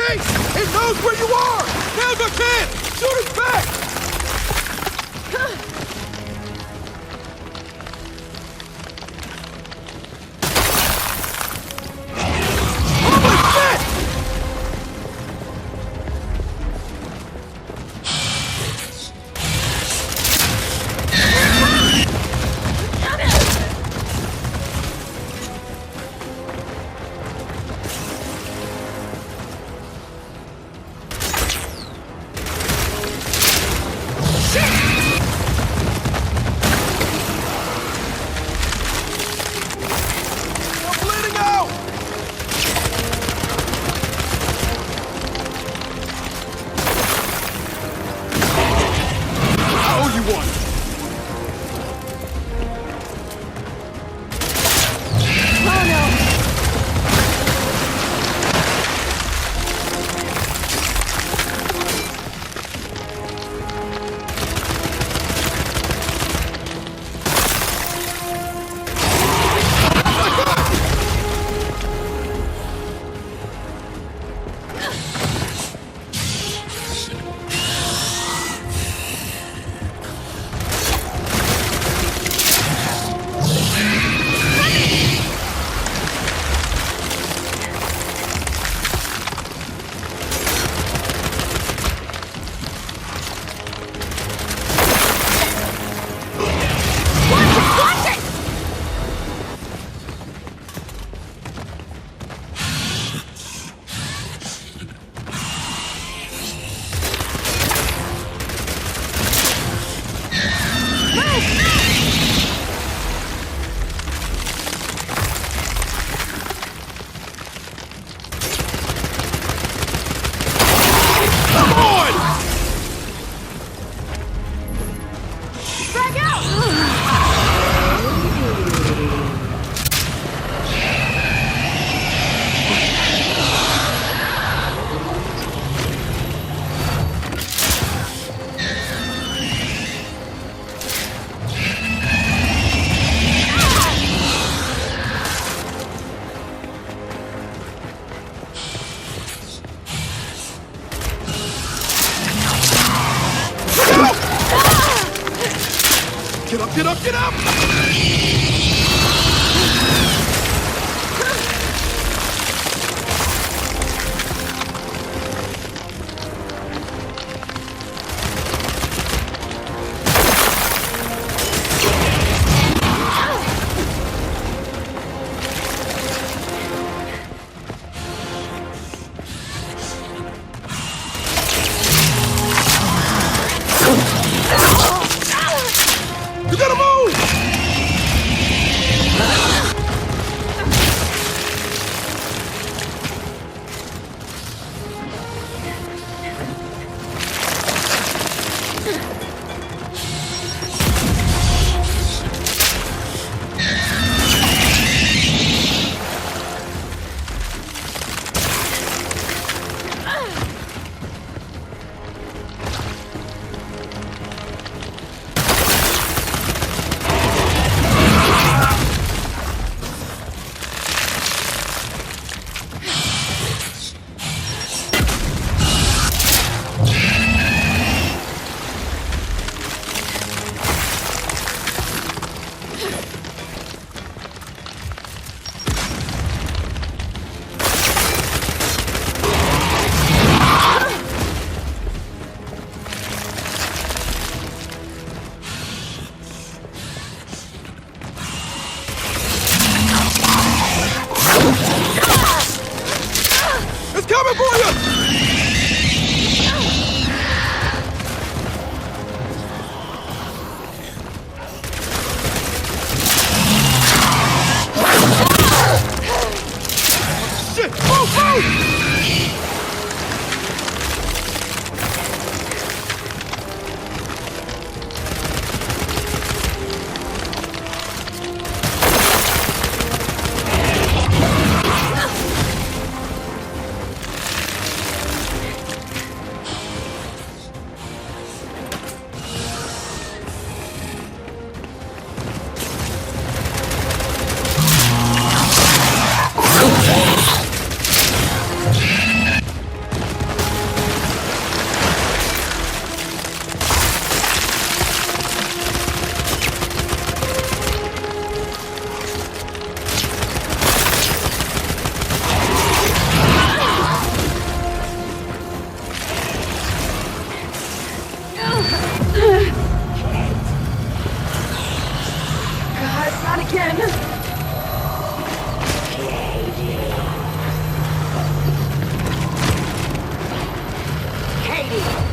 Hey! It knows where you are! Now's our chance! Shoot us back! Holy shit! Get up, get up! You gotta move! Coming for you! Shit! Move, move! again! Katie!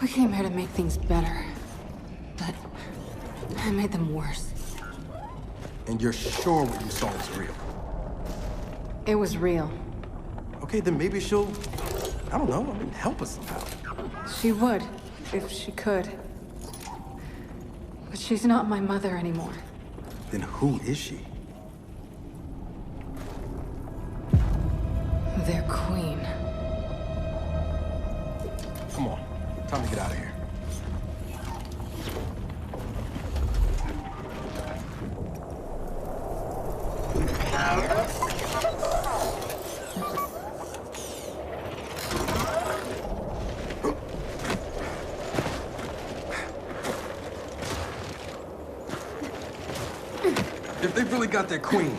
We came here to make things better. But I made them worse. And you're sure what you saw was real? It was real. Okay, then maybe she'll, I don't know, help us somehow. She would, if she could. But she's not my mother anymore. Then who is she? Their queen. Come on, time to get out of here. If they've really got their queen,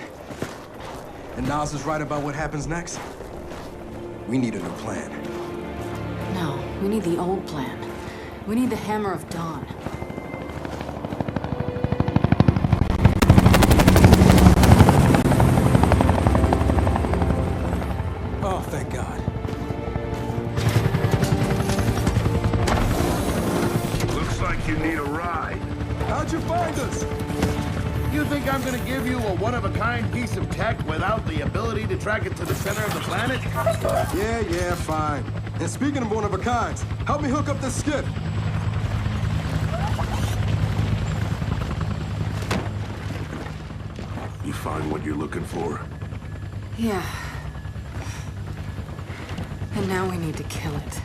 and Nas is right about what happens next, we need a new plan. No, we need the old plan. We need the Hammer of Dawn. Oh, thank God. Looks like you need a ride. How'd you find us? You think I'm gonna give you a one-of-a-kind piece of tech without the ability to track it to the center of the planet? Yeah, fine. And speaking of one-of-a-kinds, help me hook up this skiff. You find what you're looking for? Yeah. And now we need to kill it.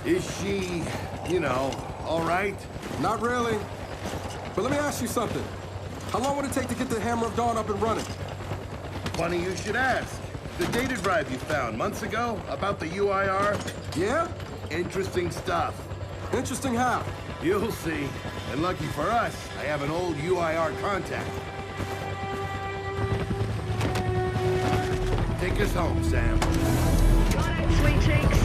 Is she, all right? Not really. But let me ask you something. How long would it take to get the Hammer of Dawn up and running? Funny you should ask. The data drive you found months ago about the UIR? Yeah? Interesting stuff. Interesting how? You'll see. And lucky for us, I have an old UIR contact. Take us home, Sam. Got it, sweet cheeks.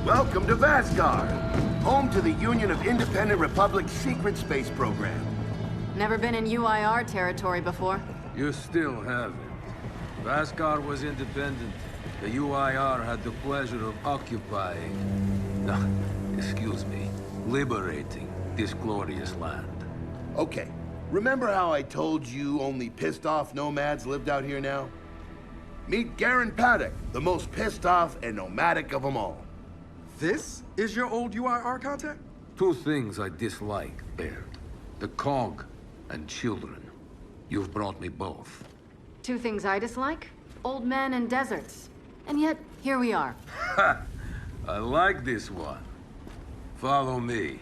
Welcome to Vasgar, home to the Union of Independent Republic's secret space program. Never been in UIR territory before. You still haven't. Vasgar was independent. The UIR had the pleasure of occupying... No, excuse me. Liberating this glorious land. Okay, remember how I told you only pissed-off nomads lived out here now? Meet Garen Paddock, the most pissed-off and nomadic of them all. This is your old UIR contact? Two things I dislike, Baird. The cog and children. You've brought me both. Two things I dislike? Old men and deserts. And yet, here we are. Ha! I like this one. Follow me.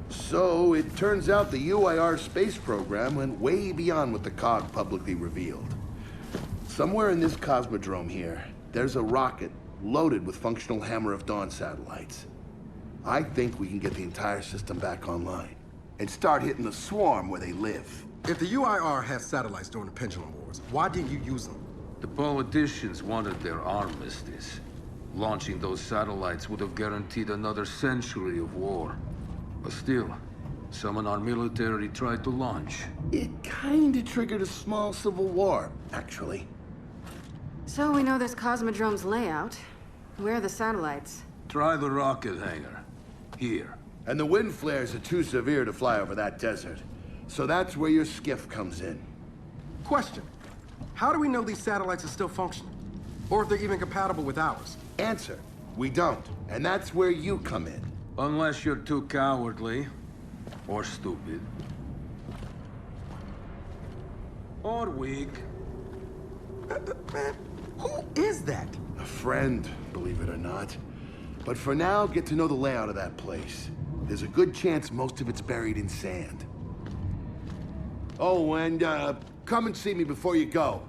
So, it turns out the UIR space program went way beyond what the COG publicly revealed. Somewhere in this cosmodrome here, there's a rocket loaded with functional Hammer of Dawn satellites. I think we can get the entire system back online and start hitting the swarm where they live. If the UIR had satellites during the Pendulum Wars, why didn't you use them? The politicians wanted their armistice. Launching those satellites would have guaranteed another century of war. But still, some in our military tried to launch. It kinda triggered a small civil war, actually. So we know this Cosmodrome's layout. Where are the satellites? Try the rocket hangar. Here. And the wind flares are too severe to fly over that desert. So that's where your skiff comes in. Question. How do we know these satellites are still functional? Or if they're even compatible with ours? Answer. We don't. And that's where you come in. Unless you're too cowardly. Or stupid. Or weak. Man, who is that? A friend, believe it or not. But for now, get to know the layout of that place. There's a good chance most of it's buried in sand. Oh, and come and see me before you go.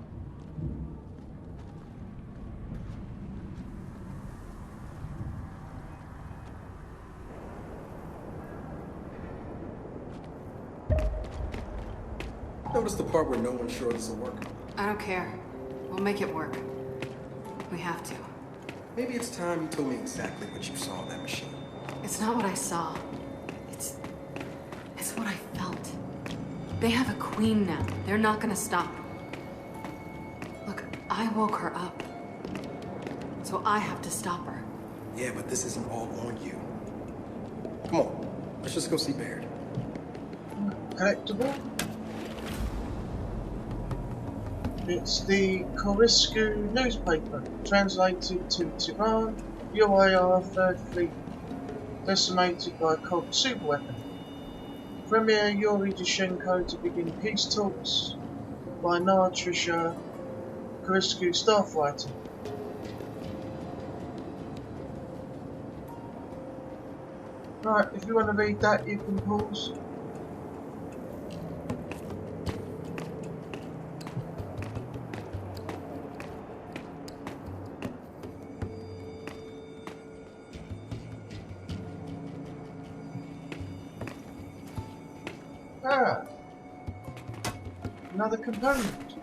Notice the part where no one's sure this will work. I don't care. We'll make it work. We have to. Maybe it's time you told me exactly what you saw in that machine. It's not what I saw. It's what I felt. They have a queen now. They're not gonna stop. Look, I woke her up. So I have to stop her. Yeah, but this isn't all on you. Come on, let's just go see Baird. Collectible. It's the Korisku newspaper, translated to Tehran, UAR 3rd Fleet, decimated by a cult superweapon. Premier Yuri Dushenko to begin peace talks by Matriarch, Korisku staff writer. Right, if you want to read that, you can pause. Ah, another component.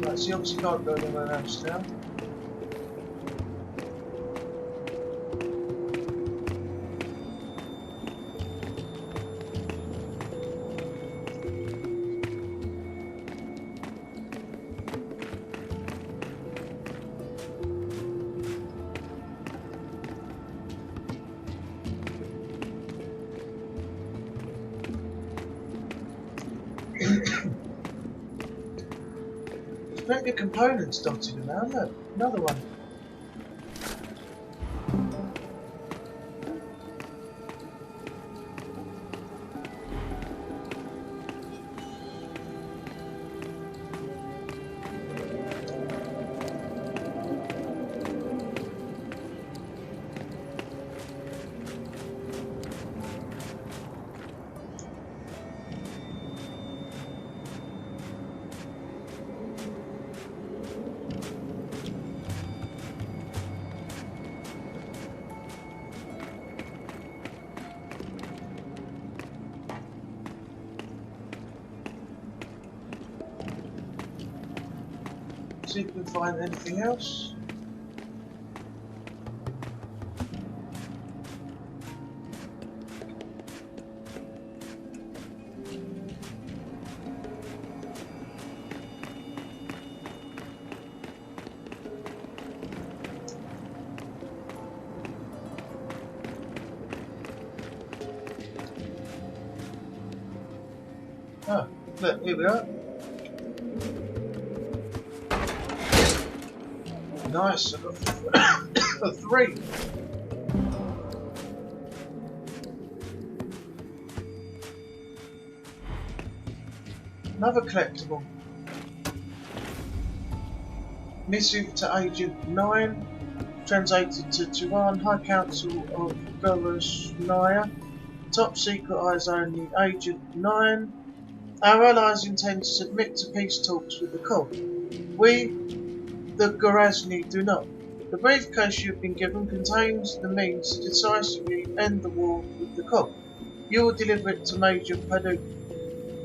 Right, so you obviously can't go anywhere else now. Plenty of components dotted around. Look, another one. See if we can find anything else. Ah, look, here we are. Nice, I got 3. Another collectible. Missive to Agent 9, translated to Tehran High Council of Gorosnaya. Top secret, eyes only, Agent 9. Our allies intend to submit to peace talks with the cult. We, the Gorazny, do not. The briefcase you have been given contains the means to decisively end the war with the cult. You will deliver it to Major Paduk.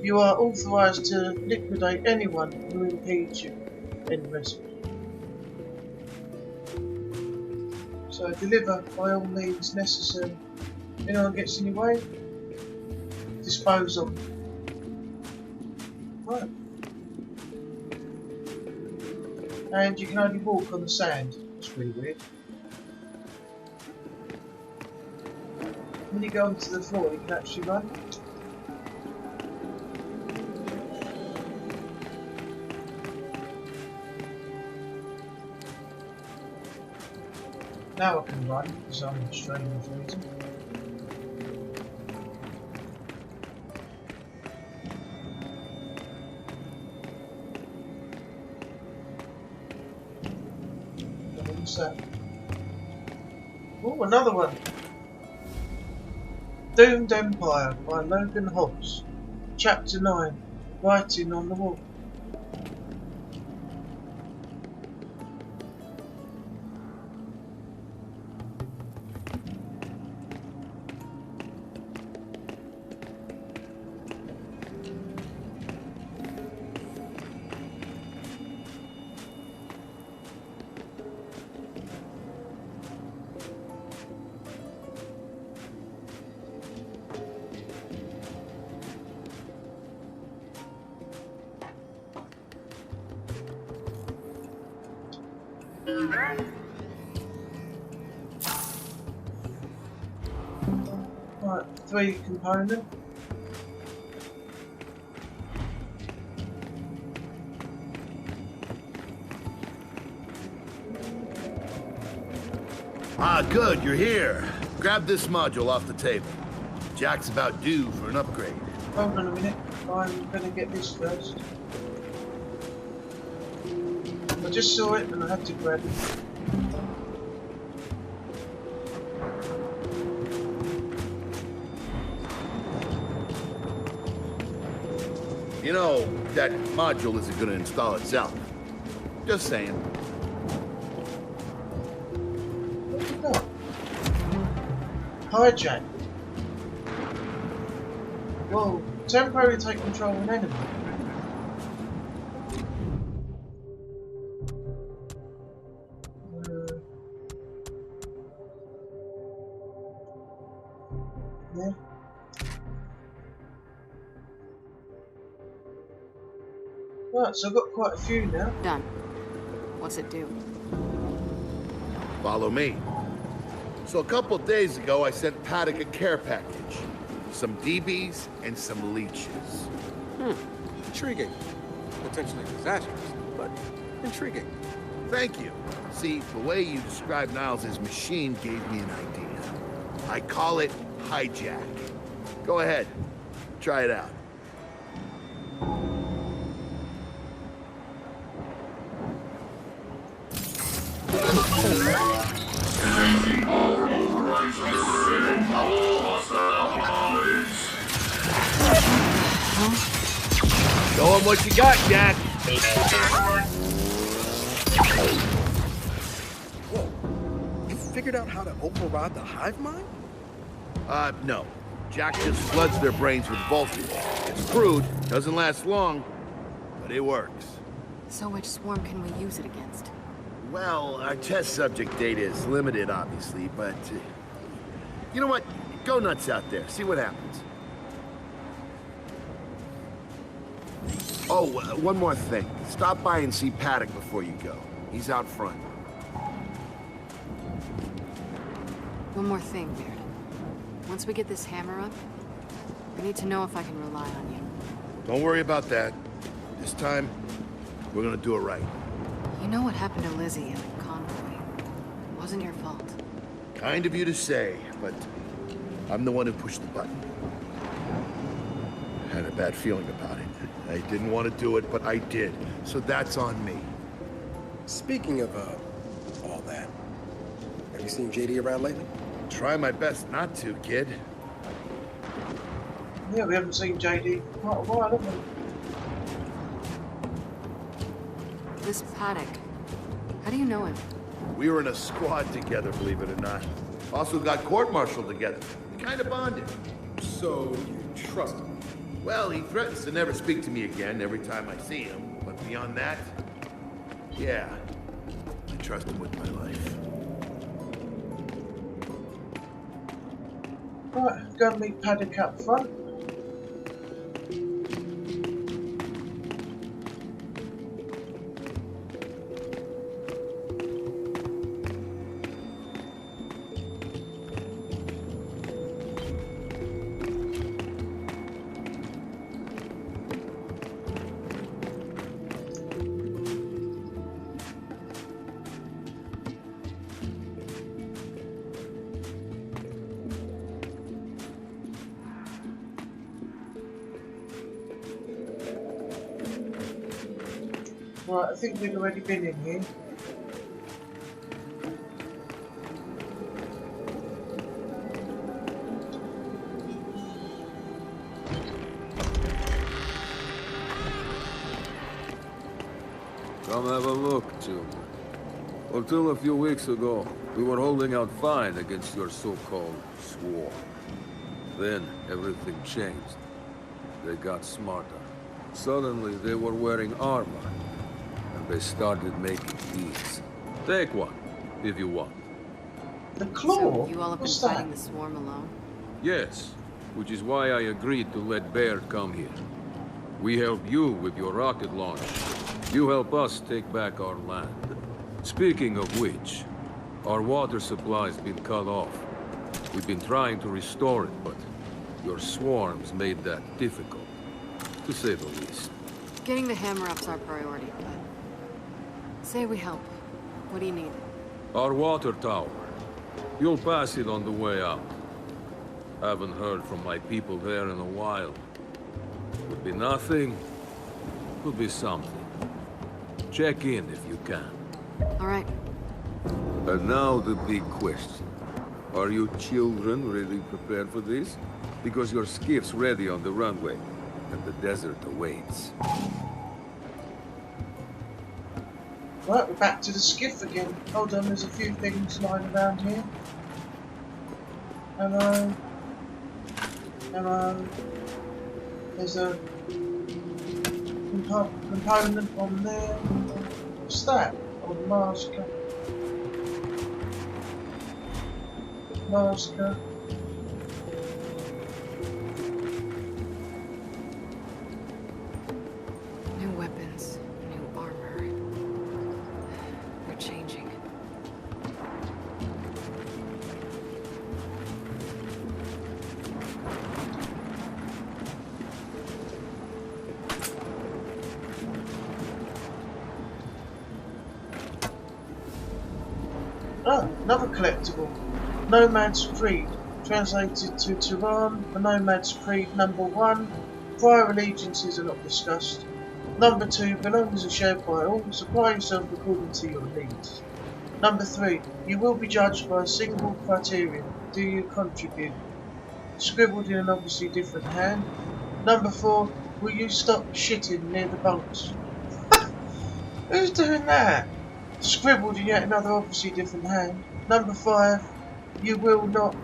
You are authorized to liquidate anyone who impedes you. End message. So deliver by all means necessary. Anyone gets in your way, dispose of. Right. And you can only walk on the sand. It's really weird. When you go onto the floor, you can actually run. Now I can run for some strange reason. What's that? Oh, another one. Doomed Empire by Logan Hobbs. Chapter 9. Writing on the wall. Right, 3 component. Ah, good, you're here. Grab this module off the table. Jack's about due for an upgrade. Hold on a minute. I'm gonna get this first. I just saw it and I had to grab it. You know, that module isn't gonna install itself. Just saying. What have we got? Hijack. Whoa, temporarily take control of an enemy. Yeah. Right, so I've got quite a few now. Done. What's it do? Follow me. So a couple days ago, I sent Paddock a care package. Some DBs and some leeches. Intriguing. Potentially disastrous, but intriguing. Thank you. See, the way you described Niles' machine gave me an idea. I call it hijack. Go ahead. Try it out. Show 'em what you got, Jack. Whoa. You figured out how to override the hive mind? No. Jack just floods their brains with voltage. It's crude, doesn't last long, but it works. So which swarm can we use it against? Well, our test subject data is limited, obviously, but... you know what? Go nuts out there. See what happens. Oh, one more thing. Stop by and see Paddock before you go. He's out front. One more thing, Baird. Once we get this hammer up, I need to know if I can rely on you. Don't worry about that. This time, we're gonna do it right. You know what happened to Lizzie in the convoy. It wasn't your fault. Kind of you to say, but I'm the one who pushed the button. Had a bad feeling about it. I didn't want to do it, but I did. So that's on me. Speaking of, all that, have you seen JD around lately? Try my best not to, kid. Yeah, we haven't seen JD for quite a while, have we? This Paddock, how do you know him? We were in a squad together, believe it or not. Also got court-martialed together. We kind of bonded. So, you trust him? Well, he threatens to never speak to me again every time I see him. But beyond that, yeah, I trust him with my life. Right, go and meet Paddock up front. Right, I think we've already been in here. Come have a look, children. Until a few weeks ago, we were holding out fine against your so-called swarm. Then, everything changed. They got smarter. Suddenly, they were wearing armor. And they started making deals. Take one, if you want. The claw? So you all have been What's fighting that? the swarm alone? Yes, which is why I agreed to let Baird come here. We help you with your rocket launch. You help us take back our land. Speaking of which, our water supply's been cut off. We've been trying to restore it, but your swarms made that difficult, to say the least. Getting the hammer-up's our priority, but... Say we help. What do you need? Our water tower. You'll pass it on the way out. Haven't heard from my people there in a while. Could be nothing, could be something. Check in if you can. All right. And now the big question. Are you children really prepared for this? Because your skiff's ready on the runway, and the desert awaits. Right, we're back to the skiff again. Hold on, there's a few things lying around here. Hello. Hello. There's a component on there. What's that? Oh, masker. Masker. New weapons, new armor. They're changing. Oh, another collectible. Nomad's Creed. Translated to Tehran, the Nomad's Creed number 1. Prior allegiances are not discussed. Number 2, belongings are shared by all. Supply yourself according to your needs. Number 3, you will be judged by a single criterion. Do you contribute? Scribbled in an obviously different hand. Number 4, will you stop shitting near the bunks? Who's doing that? Scribbled in yet another obviously different hand. Number 5, you will not.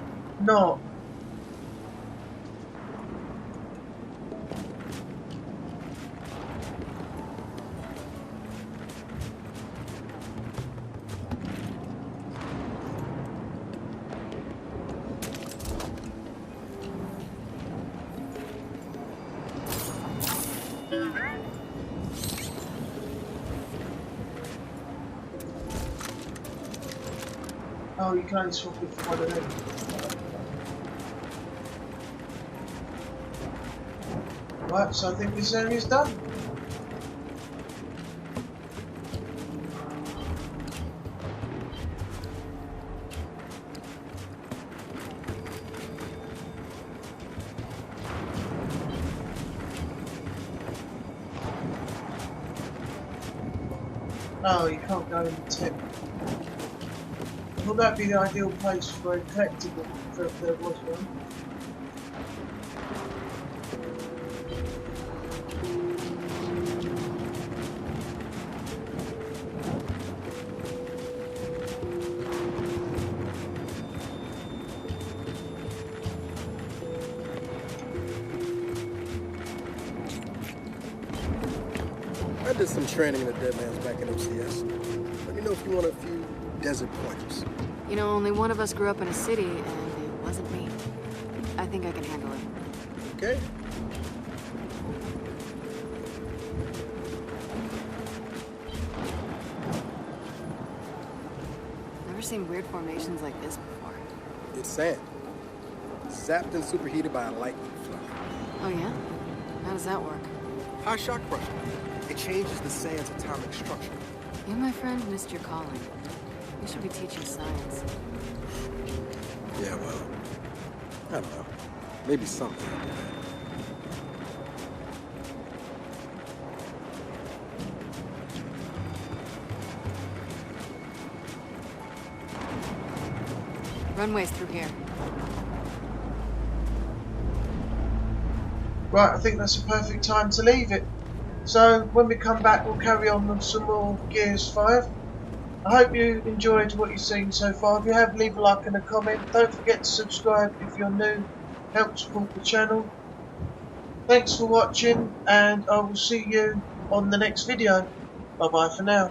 Oh, you can only swap it for one of them. Right, so I think this area's done. Oh, you can't go in the tip. Well, that'd be the ideal place for a collectible, if there was one. I did some training in the Deadlands back in MCS. Let me know if you want a few desert pointers. You know, only one of us grew up in a city, and it wasn't me. I think I can handle it. Okay? Never seen weird formations like this before. It's sand. Zapped and superheated by a lightning flow. Oh yeah? How does that work? High shock pressure. It changes the sand's atomic structure. You, my friend, missed your calling. You should be teaching science. Yeah, well, I don't know. Maybe something. Runway's through here. Right, I think that's a perfect time to leave it. So when we come back, we'll carry on with some more Gears 5. I hope you enjoyed what you've seen so far. If you have, leave a like and a comment. Don't forget to subscribe if you're new. Help support the channel. Thanks for watching, and I will see you on the next video. Bye bye for now.